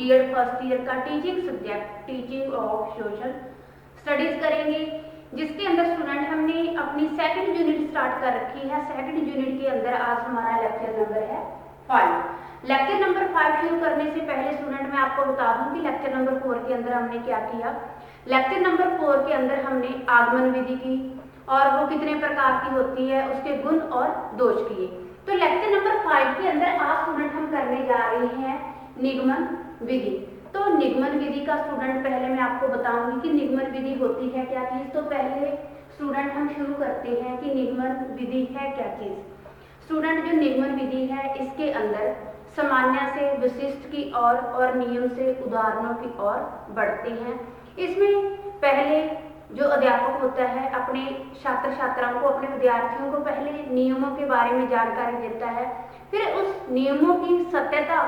BEd first year का teaching subject teaching of social studies करेंगे, जिसके अंदर स्टूडेंट हमने अपनी सेकंड यूनिट स्टार्ट कर रखी है। सेकंड यूनिट के अंदर आज हमारा लेक्चर नंबर है 5। लेक्चर नंबर 5 शुरू करने से पहले स्टूडेंट मैं आपको बता दूं कि लेक्चर नंबर 4 के अंदर हमने क्या किया। लेक्चर नंबर 4 के अंदर हमने आगमन विधि की और वो कितने प्रकार की होती है, उसके गुण और दोष किए। तो लेक्चर नंबर 5 के अंदर आज स्टूडेंट हम करने जा रहे हैं निगमन विधि। तो निगमन विधि का स्टूडेंट पहले मैं आपको बताऊंगी कि निगमन विधि होती है क्या चीज। तो पहले स्टूडेंट हम शुरू करते हैं कि निगमन विधि है क्या चीज। स्टूडेंट जो निगमन विधि है इसके अंदर सामान्य से विशिष्ट की ओर और नियम से उदाहरणों की ओर बढ़ते हैं। इसमें पहले जो अध्यापक होता है अपने छात्र छात्राओं को, अपने विद्यार्थियों को पहले नियमों के बारे में जानकारी देता है, फिर उस नियमों की सत्यता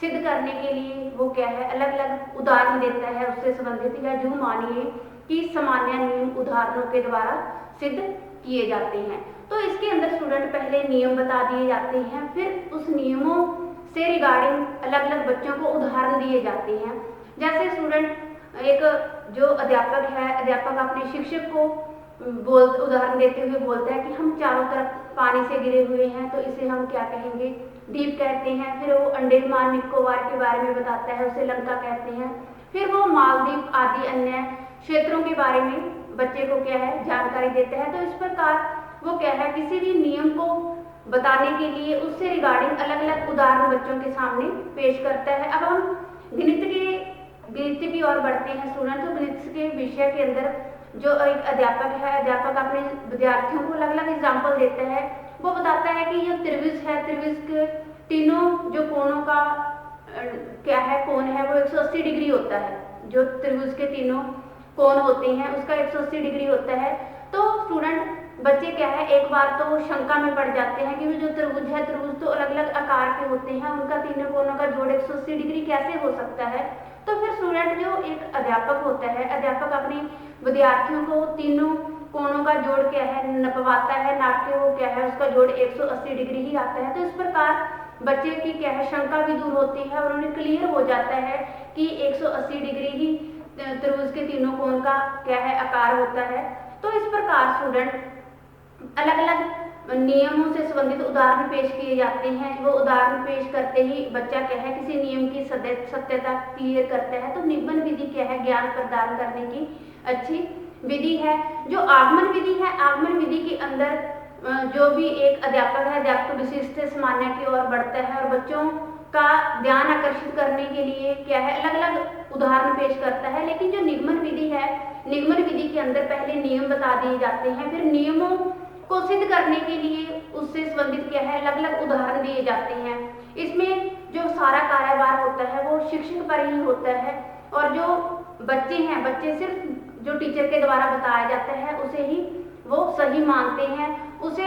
सिद्ध करने के लिए वो क्या है अलग अलग उदाहरण देता है उससे संबंधित, या जो मानिए कि सामान्य नियम उदाहरणों के द्वारा सिद्ध किए जाते हैं। तो इसके अंदर स्टूडेंट पहले नियम बता दिए जाते हैं, फिर उस नियमों से रिगार्डिंग अलग अलग बच्चों को उदाहरण दिए जाते हैं। जैसे स्टूडेंट एक जो अध्यापक है, अध्यापक अपने शिक्षक को उदाहरण देते हुए बोलता है कि हम चारों तरफ पानी से घिरे हुए हैं, तो इसे हम क्या कहेंगे, द्वीप कहते हैं। फिर वो अंडमान निकोबार के बारे में बताता है, उसे लंका कहते हैं। फिर वो मालदीव आदि अन्य क्षेत्रों के बारे में बच्चे को क्या है जानकारी देता है। तो इस प्रकार वो क्या है किसी भी नियम को बताने के लिए उससे रिगार्डिंग अलग अलग उदाहरण बच्चों के सामने पेश करता है। अब हम गणित की ओर बढ़ते हैं स्टूडेंट। तो गणित के विषय के अंदर जो एक अध्यापक है, अध्यापक अपने विद्यार्थियों को अलग अलग एग्जाम्पल देता है। वो बताता है कि ये त्रिभुज है, त्रिभुज के तीनों जो कोणों का क्या है कोण है वो 180 डिग्री होता है। जो त्रिभुज के तीनों कोण होते हैं उसका 180 डिग्री होता है। तो स्टूडेंट बच्चे क्या है एक बार तो शंका में पड़ जाते हैं कि जो त्रिभुज है, त्रिभुज तो अलग अलग आकार के होते हैं, उनका तीनों कोणों का जोड़ 180 डिग्री कैसे हो सकता है। तो फिर स्टूडेंट जो एक अध्यापक होता है, अध्यापक अपने विद्यार्थियों को तीनों कोणों का जोड़ क्या है नपवाता है, नाप के वो क्या है उसका जोड़ 180 डिग्री ही आता है। तो इस प्रकार बच्चे की क्या है शंका भी दूर होती है और उन्हें क्लियर हो जाता है कि 180 डिग्री ही त्रिभुज के तीनों कोण का क्या है आकार होता है। तो इस प्रकार स्टूडेंट अलग अलग नियमों से संबंधित उदाहरण पेश किए जाते हैं। वो उदाहरण पेश करते ही बच्चा क्या है किसी नियम की सत्यता क्लियर करता है। तो निगमन विधि क्या है ज्ञान प्रदान करने की अच्छी विधि है। जो आगमन विधि है, आगमन विधि के अंदर जो भी एक अध्यापक है, अध्यापक विशिष्ट से सामान्य की ओर बढ़ता है और बच्चों का ध्यान आकर्षित करने के लिए क्या है अलग अलग उदाहरण पेश करता है। लेकिन जो निगमन विधि है, निगमन विधि के अंदर पहले नियम बता दिए जाते हैं, फिर नियमों को सिद्ध करने के लिए उससे संबंधित क्या है अलग अलग उदाहरण दिए जाते हैं। इसमें जो सारा कार्यभार होता है वो शिक्षक पर ही होता है और जो बच्चे हैं, बच्चे सिर्फ जो टीचर के द्वारा बताया जाता है उसे ही वो सही मानते हैं, उसे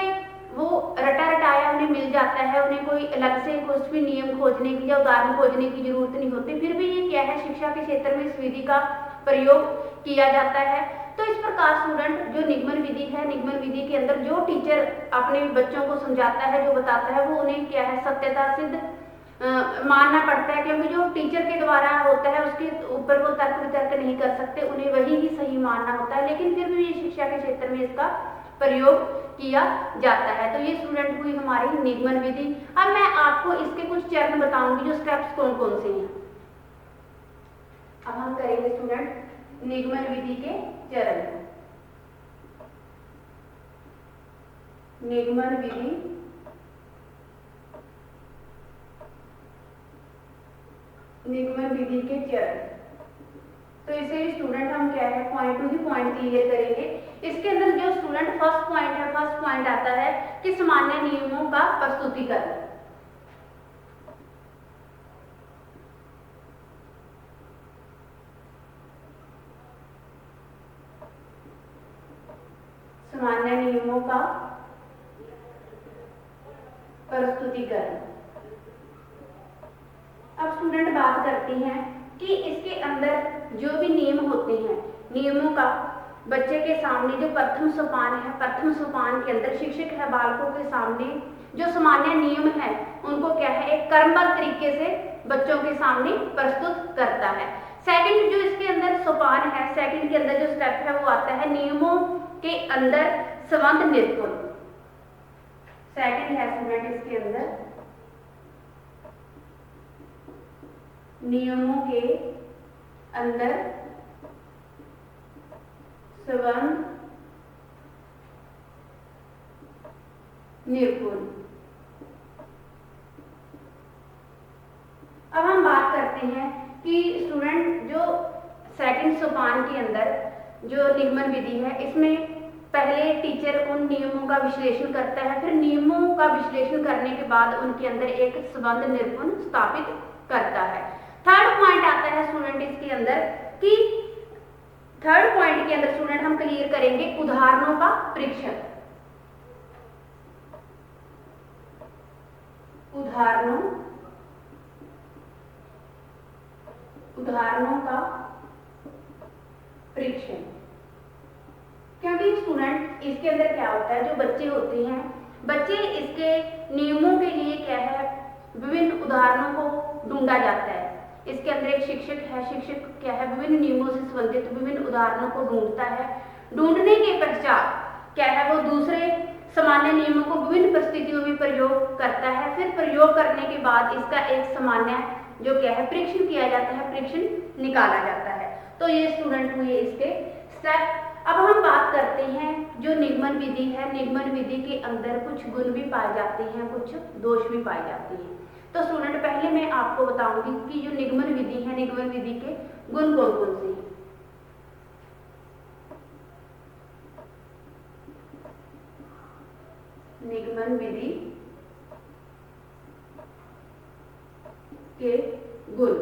वो रटा रटाया उन्हें मिल जाता है, उन्हें कोई अलग से कुछ भी नियम खोजने की या उदाहरण खोजने की जरूरत नहीं होती। फिर भी ये क्या है शिक्षा के क्षेत्र में इस विधि का प्रयोग किया जाता है। तो इस प्रकार स्टूडेंट जो निगमन विधि है, निगमन विधि के अंदर जो टीचर अपने बच्चों को समझाता है, जो बताता है, वो उन्हें क्या है सत्यता सिद्ध मानना पड़ता है, क्योंकि जो टीचर के द्वारा होता है उसके ऊपर वो तर्क वितर्क नहीं कर सकते, उन्हें वही ही सही मानना होता है। लेकिन फिर भी ये शिक्षा के क्षेत्र में इसका प्रयोग किया जाता है। तो ये स्टूडेंट हुई हमारी निगमन विधि। अब मैं आपको इसके कुछ चरण बताऊंगी, जो स्टेप्स कौन कौन से हैं। अब हम करेंगे स्टूडेंट निगमन विधि के चरण। निगमन विधि के चरण। तो इसे स्टूडेंट हम क्या है पॉइंट टू पॉइंट क्लियर करेंगे। इसके अंदर जो स्टूडेंट फर्स्ट पॉइंट है, फर्स्ट पॉइंट आता है कि सामान्य नियमों का प्रस्तुतिकरण। सामान्य नियमों का प्रस्तुतिकरण। अब स्टूडेंट बात करते हैं कि इसके अंदर जो भी नियम होते हैं, नियमों का बच्चे के सामने जो प्रथम सोपान है, प्रथम सोपान के अंदर शिक्षक है बालकों के सामने जो सामान्य नियम है उनको क्या है एक क्रमबद्ध तरीके से बच्चों के सामने प्रस्तुत करता है। सेकंड जो इसके अंदर सोपान है, सेकंड के अंदर जो स्टेप है वो आता है नियमों के अंदर संबंध निरूपण। सेकंड है स्टूडेंट इसके अंदर नियमों के अंदर संबंध निरूपण। अब हम बात करते हैं कि स्टूडेंट जो सेकंड सोपान के अंदर जो निगमन विधि है, इसमें पहले टीचर उन नियमों का विश्लेषण करता है, फिर नियमों का विश्लेषण करने के बाद उनके अंदर एक संबंध निरूपण स्थापित करता है। थर्ड पॉइंट आता है स्टूडेंट इसके अंदर कि थर्ड पॉइंट के अंदर स्टूडेंट हम क्लियर करेंगे उदाहरणों का परीक्षण। उदाहरणों का परीक्षण। क्योंकि स्टूडेंट इसके अंदर क्या होता है, जो बच्चे होते हैं, बच्चे इसके नियमों के लिए क्या है, विभिन्न उदाहरणों को ढूंढा जाता है। इसके अंदर एक शिक्षक है, शिक्षक क्या है, विभिन्न नियमों से संबंधित विभिन्न उदाहरणों को ढूंढता है। ढूंढने के पश्चात क्या है, वो दूसरे सामान्य नियमों को विभिन्न परिस्थितियों में प्रयोग करता है। फिर प्रयोग करने के बाद इसका एक सामान्य जो क्या है परीक्षण किया जाता है, परीक्षण निकाला जाता है। तो ये स्टूडेंट हुए इसके स्टेप। अब हम बात करते हैं जो निगमन विधि है, निगमन विधि के अंदर कुछ गुण भी पाए जाते हैं, कुछ दोष भी पाए जाते हैं। तो स्टूडेंट पहले मैं आपको बताऊंगी कि जो निगमन विधि है, निगमन विधि के गुण कौन कौन से हैं। निगमन विधि के गुण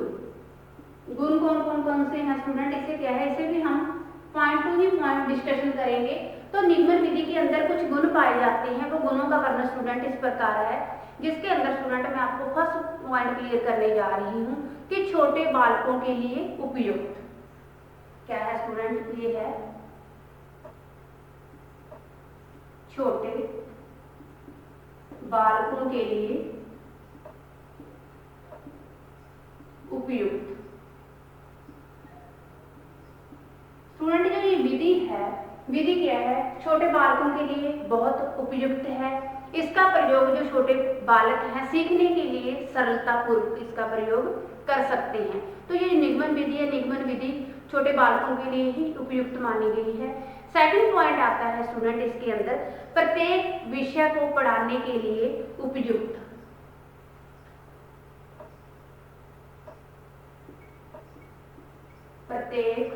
कौन से हैं स्टूडेंट, इसे क्या है, इसे भी हम पॉइंट टू पॉइंट डिस्कशन करेंगे। तो निगमन विधि के अंदर कुछ गुण पाए जाते हैं, वो गुणों का वर्णन स्टूडेंट इस प्रकार है, जिसके अंदर स्टूडेंट मैं आपको फर्स्ट पॉइंट क्लियर करने जा रही हूँ कि छोटे बालकों के लिए उपयुक्त। क्या है स्टूडेंट, ये है छोटे बालकों के लिए उपयुक्त। स्टूडेंट जो ये विधि है, विधि क्या है, छोटे बालकों के लिए बहुत उपयुक्त है। इसका प्रयोग जो छोटे बालक हैं सीखने के लिए सरलता पूर्वक इसका प्रयोग कर सकते हैं। तो ये निगमन विधि है, निगमन विधि छोटे बालकों के लिए ही उपयुक्त मानी गई है। सेकंड पॉइंट आता है स्टूडेंट इसके अंदर प्रत्येक विषय को पढ़ाने के लिए उपयुक्त। प्रत्येक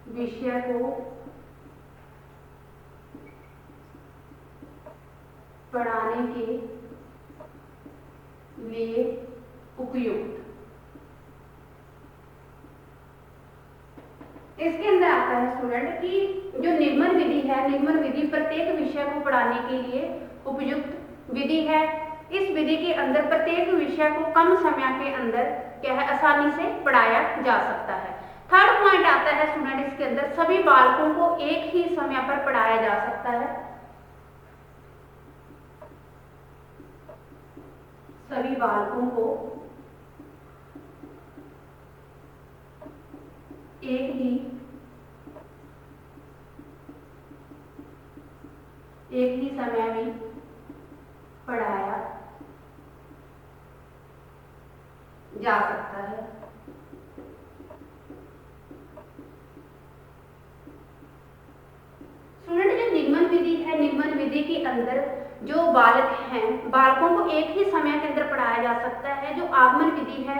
विषय को पढ़ाने के लिए उपयुक्त। इसके अंदर आता है स्टूडेंट कि जो निगमन विधि है, निगमन विधि प्रत्येक विषय को पढ़ाने के लिए उपयुक्त विधि है। इस विधि के अंदर प्रत्येक विषय को कम समय के अंदर क्या है, आसानी से पढ़ाया जा सकता है। थर्ड पॉइंट आता है स्टूडेंट इसके अंदर सभी बालकों को एक ही समय पर पढ़ाया जा सकता है। सभी बालकों को एक ही समय में पढ़ाया जा सकता है। स्टूडेंट जो निगमन विधि है, निगमन विधि के अंदर जो बालक हैं, बालकों को एक ही समय के अंदर पढ़ाया जा सकता है। जो आगमन विधि है,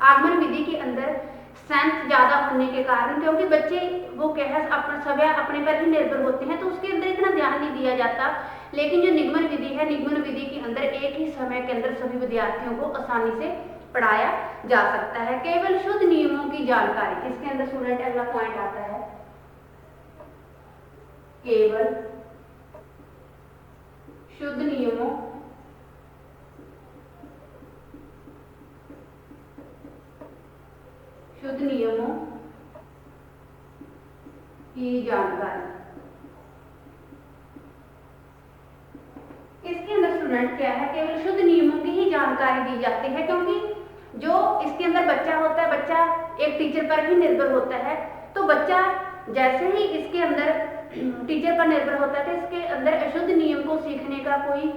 आगमन विधि के अंदर स्ट्रेंथ ज्यादा होने के कारण, क्योंकि बच्चे वो क्या है अपना समय अपने पर ही निर्भर होते हैं, तो उसके अंदर इतना ध्यान नहीं दिया जाता। लेकिन जो निगमन विधि है, निगमन विधि के अंदर एक ही समय के अंदर सभी विद्यार्थियों को आसानी से पढ़ाया जा सकता है। केवल शुद्ध नियमों की जानकारी, इसके अंदर स्टूडेंट अगला पॉइंट आता है केवल शुद्ध नियमों की जानकारी। इसके अंदर स्टूडेंट क्या है, केवल शुद्ध नियमों की ही जानकारी दी जाती है, क्योंकि जो इसके अंदर बच्चा होता है, बच्चा एक टीचर पर ही निर्भर होता है। तो बच्चा जैसे ही इसके अंदर टीचर पर निर्भर होता है तो इसके अंदर अशुद्ध नियम को सीखने का कोई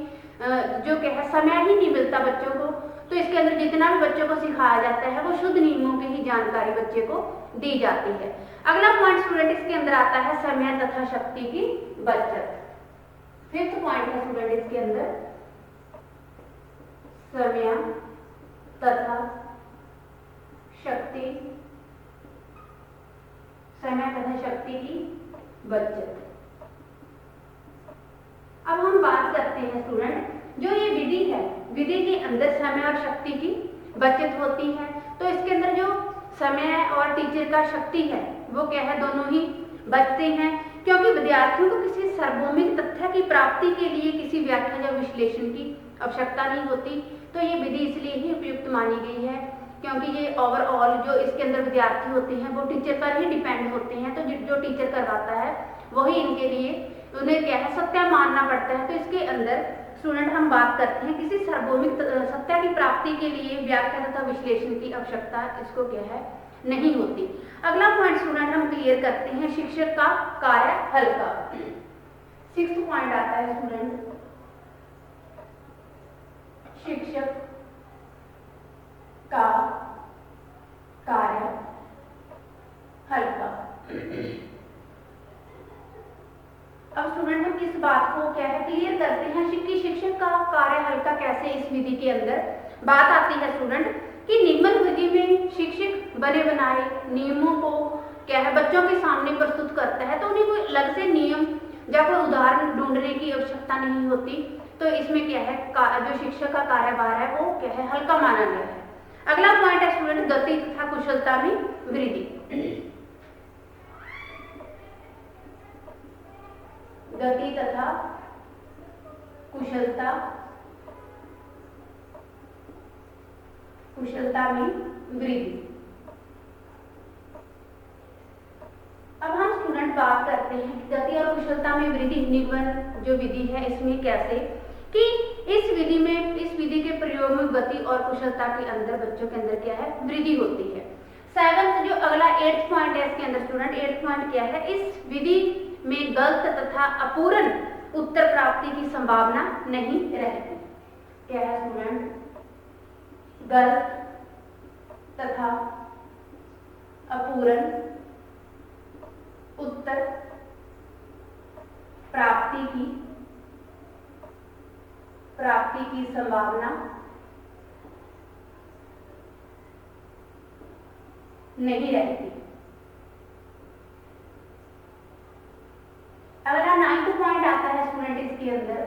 जो क्या है समय ही नहीं मिलता बच्चों को। तो इसके अंदर जितना भी बच्चों को सिखाया जाता है वो शुद्ध नियमों की ही जानकारी बच्चे को दी जाती है। अगला पॉइंट स्टूडेंट इसके अंदर आता है समय तथा शक्ति की बचत। फिफ्थ पॉइंट है स्टूडेंट इसके अंदर समय तथा शक्ति, समय तथा शक्ति की बचत। अब हम बात करते हैं स्टूडेंट, जो ये विधि है, विधि के अंदर समय और शक्ति की बचत होती है। तो इसके अंदर जो समय और टीचर का शक्ति है वो क्या है, दोनों ही बचते हैं, क्योंकि विद्यार्थियों को किसी सार्वभौमिक तथ्य की प्राप्ति के लिए किसी व्याख्या या विश्लेषण की आवश्यकता नहीं होती। तो ये विधि इसलिए ही उपयुक्त मानी गई है क्योंकि ये ओवरऑल जो इसके अंदर विद्यार्थी होते हैं वो टीचर पर ही डिपेंड होते हैं। तो जो टीचर करवाता है वही इनके लिए, उन्हें क्या है, सत्य मानना पड़ता है। तो इसके अंदर स्टूडेंट हम बात करते हैं किसी सार्वभौमिक सत्य की प्राप्ति के लिए व्याख्या तथा विश्लेषण की आवश्यकता इसको क्या है, नहीं होती। अगला पॉइंट स्टूडेंट हम क्लियर करते हैं, शिक्षक का कार्य हल्का। सिक्स्थ पॉइंट आता है स्टूडेंट, शिक्षक का कार्य हल्का। अब स्टूडेंट हम इस बात को क्या है क्लियर करते हैं कि शिक्षक का कार्य हल्का कैसे इस विधि के अंदर बात आती है स्टूडेंट, कि निम्न विधि में शिक्षक बने बनाए नियमों को क्या है बच्चों के सामने प्रस्तुत करता है। तो उन्हें कोई अलग से नियम या कोई उदाहरण ढूंढने की आवश्यकता नहीं होती। तो इसमें क्या है, जो शिक्षक का कार्यभार है वो क्या है, हल्का माना गया है। अगला पॉइंट है स्टूडेंट, गति तथा कुशलता में वृद्धि। गति तथा कुशलता में वृद्धि। अब हम स्टूडेंट बात करते हैं कि गति और कुशलता में वृद्धि निगमन जो विधि है इसमें कैसे, कि इस विधि के प्रयोग में गति और कुशलता के अंदर बच्चों के अंदर क्या है, वृद्धि होती है। सेवंथ जो अगला 8th पॉइंट है इसके अंदर स्टूडेंट, 8th पॉइंट क्या है, इस विधि में गलत तथा अपूर्ण उत्तर प्राप्ति की संभावना नहीं रहती। क्या है स्टूडेंट, गलत तथा अपूर्ण उत्तर प्राप्ति की संभावना नहीं रहती। अगला 9th पॉइंट आता है स्टूडेंट इसके अंदर,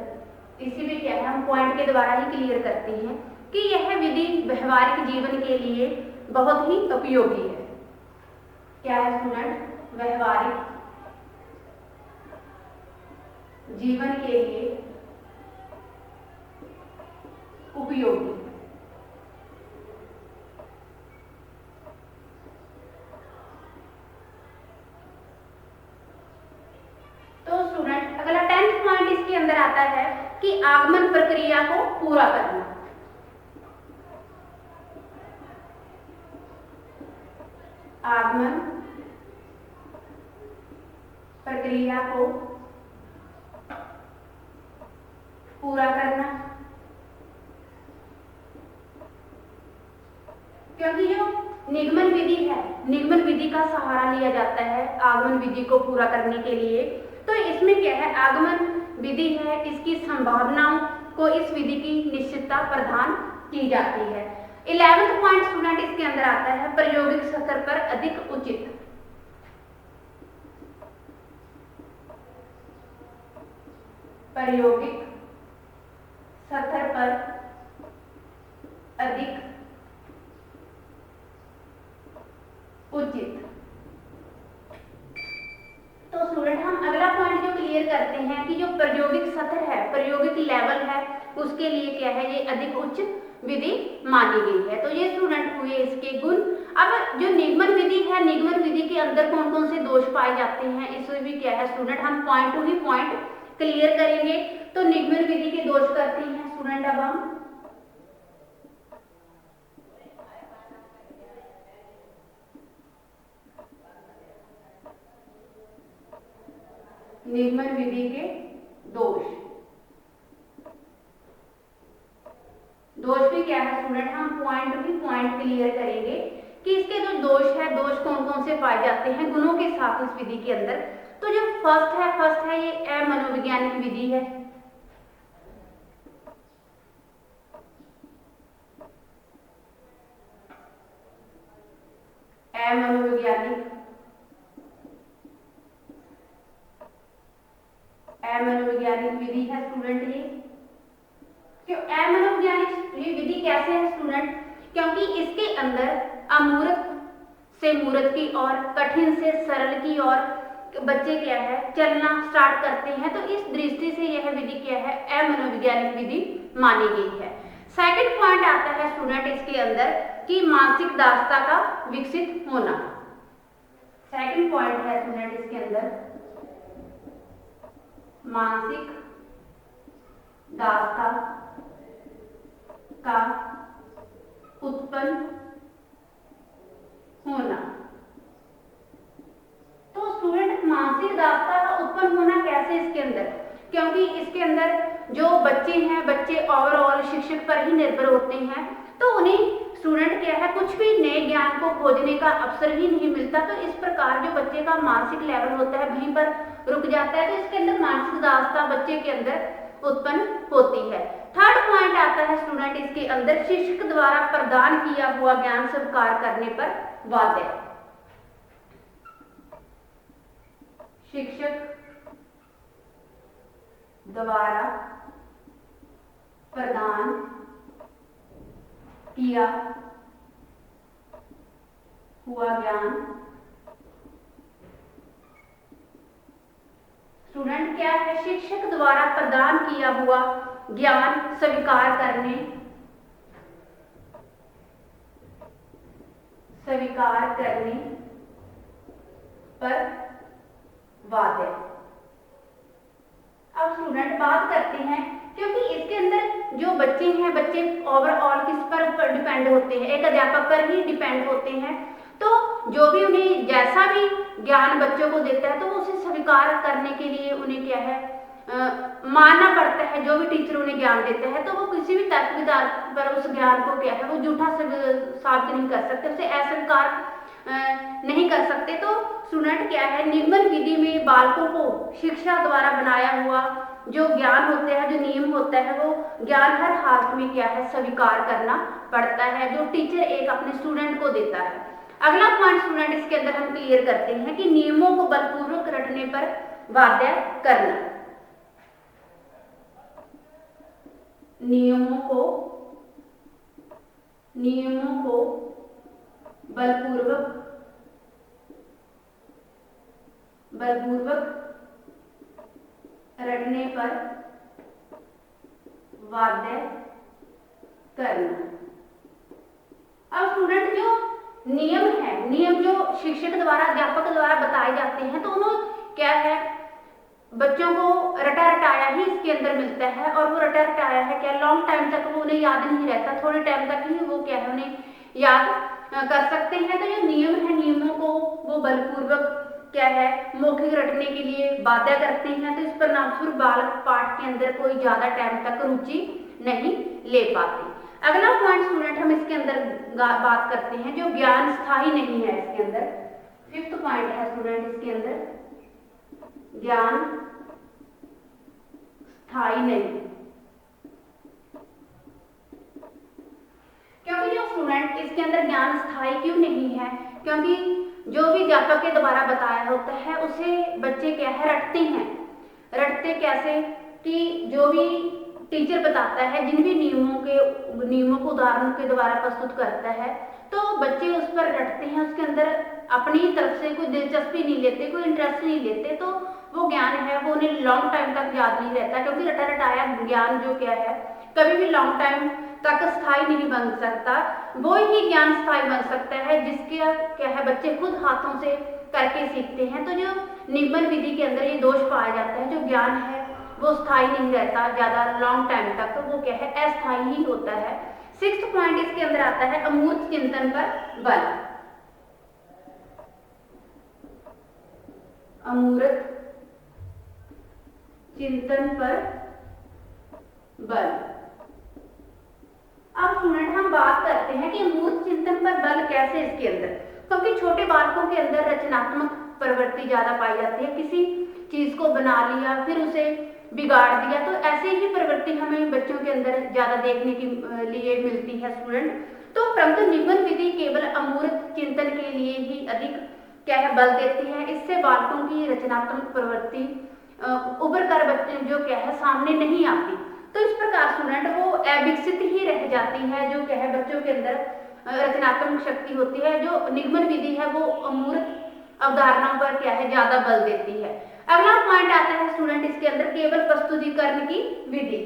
इसी में क्या है हम पॉइंट के द्वारा ही क्लियर करते हैं कि यह विधि व्यवहारिक जीवन के लिए बहुत ही उपयोगी है। क्या है स्टूडेंट, व्यवहारिक जीवन के लिए उपयोगी। तो स्टूडेंट अगला 10th पॉइंट इसके अंदर आता है कि आगमन प्रक्रिया को पूरा करना। आगमन प्रक्रिया को पूरा करना, क्योंकि जो निगमन विधि है, निगमन विधि का सहारा लिया जाता है आगमन विधि को पूरा करने के लिए। तो इसमें क्या है, आगमन विधि है, इसकी संभावनाओं को इस विधि की निश्चितता प्रदान की जाती है। 11th पॉइंट स्टूडेंट इसके अंदर आता है प्रायोगिक स्तर पर अधिक उचित। प्रायोगिक स्तर पर अधिक उचित। तो स्टूडेंट हम अगला पॉइंट जो क्लियर करते हैं कि जो प्रायोगिक सत्र है, प्रायोगिक लेवल है, उसके लिए क्या है, ये अधिक उच्च विधि मानी गई है। तो ये स्टूडेंट हुए इसके गुण। अब जो निगमन विधि है, निगमन विधि के अंदर कौन कौन से दोष पाए जाते हैं, इसमें भी क्या है स्टूडेंट हम पॉइंट टू ही पॉइंट क्लियर करेंगे। तो निगमन विधि के दोष करते हैं स्टूडेंट। अब हम निगमन विधि के दोष। दोष भी क्या है स्टूडेंट, हम पॉइंट क्लियर करेंगे कि इसके जो दोष है, दोष कौन कौन से पाए जाते हैं गुणों के साथ इस विधि के अंदर। तो जो फर्स्ट है ये अमनोवैज्ञानिक विधि है। अमनोवैज्ञानिक विधि है स्टूडेंट ये। क्यों अमनोवैज्ञानिक ये विधि कैसे है स्टूडेंट, क्योंकि इसके अंदर अमूर्त से मूर्त की और कठिन से सरल की और बच्चे क्या है चलना स्टार्ट करते हैं। तो इस दृष्टि से यह विधि क्या है अमनोवैज्ञानिक विधि मानी गई है। सेकंड पॉइंट आता है स्टूडेंट इसके अंदर कि मानसिक दासता का विकसित होना। सेकंड पॉइंट है स्टूडेंट इसके अंदर मानसिक दासता का उत्पन्न होना। तो स्टूडेंट मानसिक दासता का उत्पन्न होना कैसे इसके अंदर, क्योंकि इसके अंदर जो बच्चे हैं, बच्चे ओवरऑल शिक्षक पर ही निर्भर होते हैं। तो उन्हें स्टूडेंट क्या है कुछ भी नए ज्ञान को खोजने का अवसर ही नहीं मिलता। तो इस प्रकार जो बच्चे का मानसिक लेवल होता है वहीं पर रुक जाता है। तो इसके अंदर मानसिक दासता बच्चे के अंदर उत्पन्न होती है। थर्ड पॉइंट आता है स्टूडेंट इसके अंदर शिक्षक द्वारा प्रदान किया हुआ ज्ञान स्वीकार करने पर बाध्य। शिक्षक द्वारा प्रदान किया हुआ ज्ञान स्टूडेंट क्या है शिक्षक द्वारा प्रदान किया हुआ ज्ञान स्वीकार करने पर बाध्य। अब स्टूडेंट बात करते हैं, क्योंकि इसके अंदर जो बच्चे हैं बच्चे ओवरऑल किस पर डिपेंड होते हैं, एक अध्यापक पर ही डिपेंड होते हैं। तो जो भी उन्हें जैसा भी ज्ञान बच्चों को देता है तो उसे स्वीकार करने के लिए उन्हें क्या है मानना पड़ता है। जो भी टीचर उन्हें ज्ञान देता है तो वो किसी भी तर्क विधान पर उस ज्ञान को क्या है वो झूठा साबित नहीं कर सकते, उसे अस्वीकार नहीं कर सकते। तो स्टूडेंट क्या है निगमन विधि में बालकों को शिक्षा द्वारा बनाया हुआ जो ज्ञान होता है, जो नियम होता है, वो ज्ञान हर हालत में क्या है स्वीकार करना पड़ता है जो टीचर एक अपने स्टूडेंट को देता है। अगला पॉइंट स्टूडेंट इसके अंदर हम क्लियर करते हैं कि नियमों को बलपूर्वक रटने पर बाध्य करना। नियमों को बलपूर्वक रटने पर बाध्य करना। अब स्टूडेंट जो नियम है, नियम जो शिक्षक द्वारा अध्यापक द्वारा बताए जाते हैं तो उन्होंने क्या है बच्चों को रटा रटाया ही इसके अंदर मिलता है। और वो रटा रटाया है क्या लॉन्ग टाइम तक वो उन्हें याद नहीं रहता, थोड़े टाइम तक ही वो क्या है उन्हें याद कर सकते हैं। तो जो नियम है नियमों को वो बलपूर्वक क्या है मौखिक रटने के लिए बाध्य करते हैं। तो इस परिणामस्वरूप बालक पाठ के अंदर कोई ज्यादा टाइम तक रुचि नहीं ले पाते। अगला पॉइंट स्टूडेंट हम इसके अंदर बात करते हैं जो ज्ञान स्थायी नहीं है। इसके अंदर फिफ्थ पॉइंट है स्टूडेंट इसके अंदर ज्ञान स्थायी नहीं। क्योंकि जो स्टूडेंट इसके अंदर ज्ञान स्थायी क्यों नहीं है, क्योंकि जो भी अध्यापक के द्वारा बताया होता है उसे बच्चे क्या है रटते हैं। रटते कैसे कि जो भी टीचर बताता है जिन भी नियमों को उदाहरणों के द्वारा प्रस्तुत करता है तो बच्चे उस पर रटते हैं, उसके अंदर अपनी तरफ से कोई दिलचस्पी नहीं लेते, कोई इंटरेस्ट नहीं लेते। तो वो ज्ञान है वो उन्हें लॉन्ग टाइम तक याद नहीं रहता, क्योंकि रटा रटाया ज्ञान जो क्या है कभी भी लॉन्ग टाइम तक स्थायी नहीं बन सकता। वो ही ज्ञान स्थायी बन सकता है जिसके क्या है बच्चे खुद हाथों से करके सीखते हैं। तो जो निगमन विधि के अंदर ये दोष पाया जाता है, जो ज्ञान है वो स्थायी नहीं रहता ज्यादा लॉन्ग टाइम तक, तो वो क्या है अस्थायी ही होता है। 6th पॉइंट इसके अंदर आता है अमूर्त चिंतन पर बल। अमूर्त चिंतन पर बल। अब स्टूडेंट हम बात करते हैं कि अमूर्त चिंतन पर बल कैसे इसके अंदर, क्योंकि छोटे बालकों के अंदर रचनात्मक प्रवृत्ति ज्यादा पाई जाती है। किसी चीज को बना लिया फिर उसे बिगाड़ दिया, तो ऐसे ही प्रवृत्ति हमें बच्चों के अंदर ज्यादा देखने के लिए मिलती है स्टूडेंट। तो परंतु निगमन विधि केवल अमूर्त चिंतन के लिए ही अधिक क्या है बल देती है। इससे बालकों की रचनात्मक प्रवृत्ति उभर कर बच्चे जो क्या है सामने नहीं आती। तो इस प्रकार स्टूडेंट वो अविकसित ही रह जाती है, जो क्या है बच्चों के अंदर रचनात्मक शक्ति होती है। जो निगमन विधि है वो अमूर्त अवधारणाओं पर क्या है ज्यादा बल देती है। अगला पॉइंट आता है स्टूडेंट इसके अंदर केवल प्रस्तुतिकरण की विधि।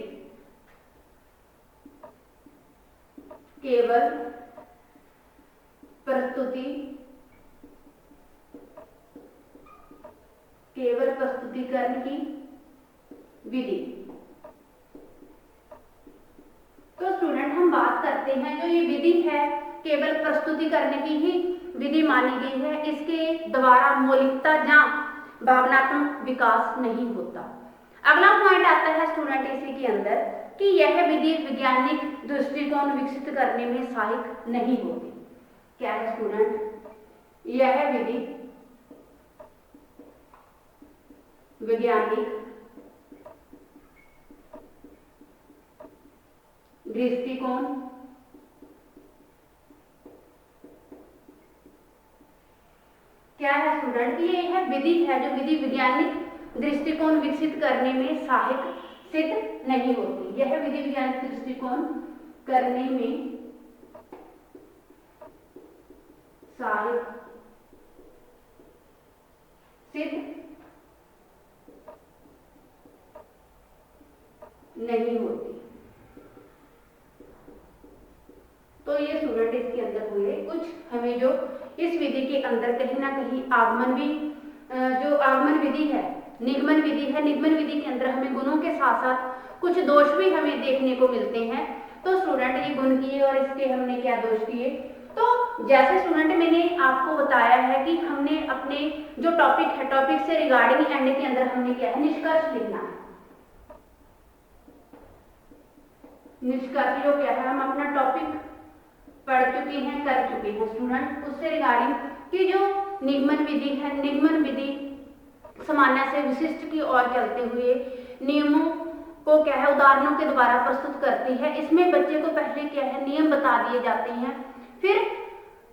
केवल प्रस्तुतिकरण की विधि। तो स्टूडेंट हम बात करते हैं जो ये विधि है केवल प्रस्तुति करने की ही विधि मानी गई है। इसके द्वारा मौलिकता या भावनात्मक विकास नहीं होता। अगला पॉइंट आता है स्टूडेंट इसी के अंदर कि यह विधि वैज्ञानिक दृष्टिकोण विकसित करने में सहायक नहीं होती। क्या है स्टूडेंट? यह विधि वैज्ञानिक दृष्टिकोण क्या है स्टूडेंट? ये है विधि है जो विधि वैज्ञानिक दृष्टिकोण विकसित करने में सहायक सिद्ध नहीं होती। यह विधि वैज्ञानिक दृष्टिकोण करने में सहायक सिद्ध नहीं होती। तो ये स्टूडेंट इसके अंदर हुए कुछ हमें जो इस विधि के अंदर कहीं ना कहीं आगमन भी जो आगमन विधि है निगमन विधि है, निगमन विधि के अंदर हमें गुणों के साथ साथ कुछ दोष भी हमें देखने को मिलते हैं। तो स्टूडेंट ये गुण किए और इसके हमने क्या दोष किए। तो जैसे स्टूडेंट मैंने आपको बताया है कि हमने अपने जो टॉपिक है टॉपिक से रिगार्डिंग एंड के अंदर हमने क्या है निष्कर्ष लिखना है। निष्कर्ष जो क्या है हम अपना टॉपिक पढ़ चुके हैं कर चुके हैं स्टूडेंट। उससे रिगार्डिंग कि जो निगमन विधि है निगमन विधि सामान्य से विशिष्ट की ओर चलते हुए नियमों को क्या है उदाहरणों के द्वारा प्रस्तुत करती है। इसमें बच्चे को पहले क्या है नियम बता दिए जाते हैं, फिर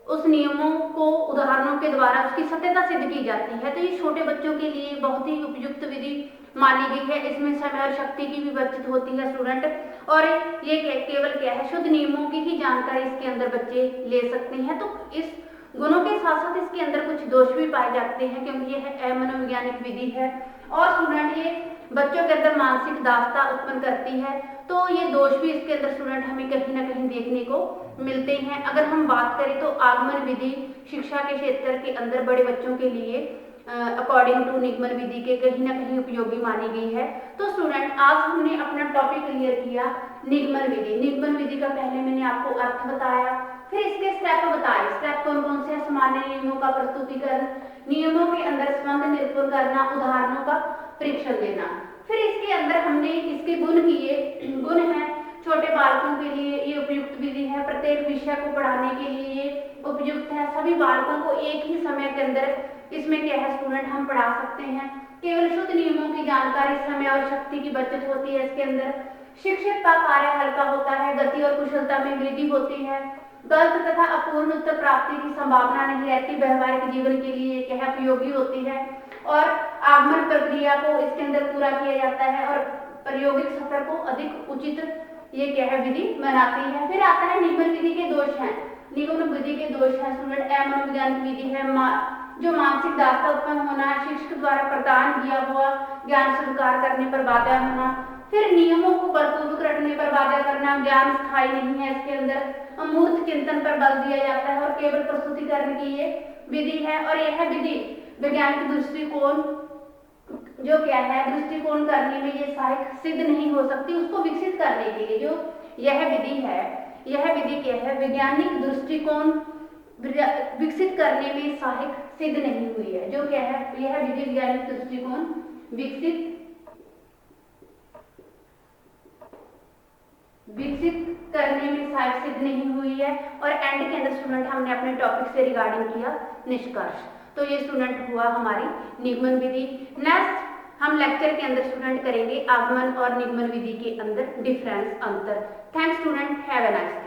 उस नियमों को उदाहरणों के द्वारा उसकी सत्यता सिद्ध की जाती है। तो ये छोटे बच्चों के लिए बहुत ही उपयुक्त विधि मानी गई है। इसमें समय और शक्ति की भी बचत होती है स्टूडेंट, और ये केवल क्या है शुद्ध नियमों की ही जानकारी इसके अंदर बच्चे ले सकते हैं। तो इस गुणों के साथ साथ इसके अंदर कुछ दोष भी पाए जाते हैं क्योंकि यह अमनोवैज्ञानिक विधि है और स्टूडेंट ये बच्चों के अंदर मानसिक दासता उत्पन्न करती है। तो ये दोष भी इसके अंदर स्टूडेंट हमें कहीं ना कहीं देखने को मिलते हैं। अगर हम बात करें तो आगमन विधि शिक्षा के क्षेत्र के अंदर बड़े बच्चों के लिए अकॉर्डिंग टू निगमन विधि के कहीं ना कहीं उपयोगी मानी गई है। तो स्टूडेंट आज हमने अपना टॉपिक क्लियर किया निगमन विधि। निगमन विधि का पहले मैंने आपको अर्थ बताया, फिर इसके स्टेप बताए। स्टेप कौन कौन से? सामान्य नियमों का प्रस्तुतिकरण, नियमों के अंदर संबंध निरूपण करना, उदाहरणों का परीक्षण देना। फिर इसके अंदर हमने इसके गुण किए। गुण है छोटे बालकों के लिए ये उपयुक्त विधि है, प्रत्येक विषय को पढ़ाने के लिए ये उपयुक्त है। सभी बालकों को एक ही समय के अंदर इसमें क्या है स्टूडेंट हम पढ़ा सकते हैं। केवल शुद्ध नियमों की जानकारी, समय और शक्ति की बचत होती है इसके अंदर। शिक्षक का कार्य हल्का होता है, गति और कुशलता में वृद्धि होती है, गलत तथा अपूर्ण उत्तर प्राप्ति की संभावना नहीं रहती, व्यवहारिक जीवन के लिए क्या है उपयोगी होती है और आगमन प्रक्रिया को इसके अंदर पूरा किया जाता है और प्रायोगिक सफर को अधिक उचित ये क्या है विधि बनाती है। फिर आता है निगमन विधि के दोष हैं। निगमन विधि के दोष हैं स्टूडेंट अमनोवैज्ञानिक विधि है जो मानसिक दासता उत्पन्न होना, शिक्षक द्वारा प्रदान किया हुआ ज्ञान स्वीकार करने पर बाध्य होना, फिर नियमों को बलपूर्वक रटने पर बाध्य करना, ज्ञान स्थायी नहीं है इसके अंदर, अमूर्त चिंतन पर बल दिया जाता है और केवल प्रस्तुतिकरण की ये विधि है और यह विधि वैज्ञानिक दृष्टिकोण जो क्या है दृष्टिकोण करने में ये सहायक सिद्ध नहीं हो सकती, उसको विकसित करने के लिए जो यह विधि है, यह विधि क्या है, वैज्ञानिक दृष्टिकोण विकसित करने में सहायक सिद्ध नहीं हुई है। जो क्या है, यह विधि वैज्ञानिक दृष्टिकोण विकसित करने में सहायक सिद्ध नहीं हुई है। और एंड के अंदर स्टूडेंट हमने अपने टॉपिक से रिगार्डिंग किया निष्कर्ष। तो ये स्टूडेंट हुआ हमारी निगमन विधि। नेक्स्ट हम लेक्चर के अंदर स्टूडेंट करेंगे आगमन और निगमन विधि के अंदर डिफरेंस, अंतर। Thanks student, have a nice day.